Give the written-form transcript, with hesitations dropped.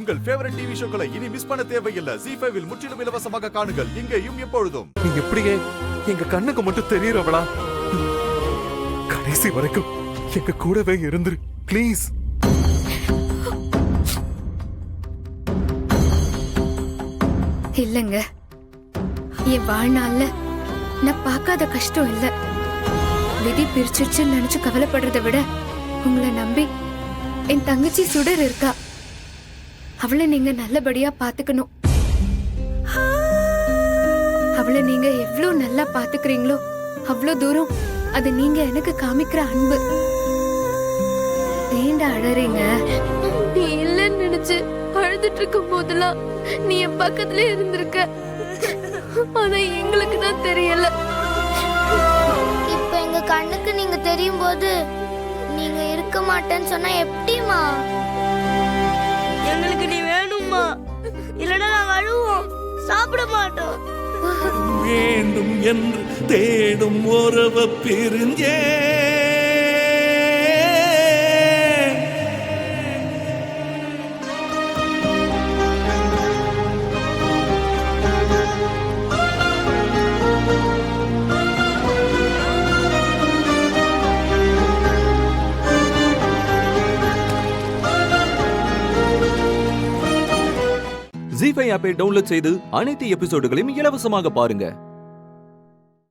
உங்கள் favourite TV ஷோக்களை இனி miss பண்ண தேவையில்லை. ZEE5 இல் முற்றிலும் இலவசமாக காணுங்கள். இங்கேயும் எப்பொழுதும். நீ எப்படியே எங்க கண்ணுக்கு மட்டும் தெரியறவளா? கடைசி வரைக்கும் எங்க கூடவே இருந்துரு ப்ளீஸ். இல்லங்க, என் வாழ்நாள்ல நான் பார்க்காத கஷ்டம் இல்ல. விதி பிரிச்சிருச்சுன்னு நினைச்சு கவலைப்படுறதை விட உங்களை நம்பி என் தங்கச்சி சுடர் இருக்கா. அவளை நீங்க நல்லபடியா பாத்துக்கணும். அவளை நீங்க எவ்வளவு நல்லா பாத்துக்கிறீங்களோ அவ்வளவு தூரம் அது நீங்க எனக்கு காமிக்கிற அன்பு. ஏண்டா அழறீங்க? நீ இல்லன்னு நினைச்சு அழுதுட்டு இருக்கும் போதெல்லாம் நீ என் பக்கத்துல இருந்திருக்க. ஆனா எங்களுக்கு தான் தெரியல. இப்ப எங்க கண்ணுக்கு நீங்க தெரியும் போது நீங்க இருக்க மாட்டேன்னு சொன்னா எப்படிமா? எங்களுக்கு நீ வேணும்மா, இல்லைன்னா நாங்க அழுவோம், சாப்பிட மாட்டோம். வேண்டும் என்று தேடும் உறவ பிரிஞ்சே ZEE5 ஆப்பை டவுன்லோட் செய்து அனைத்து எபிசோடுகளையும் இலவசமாக பாருங்க.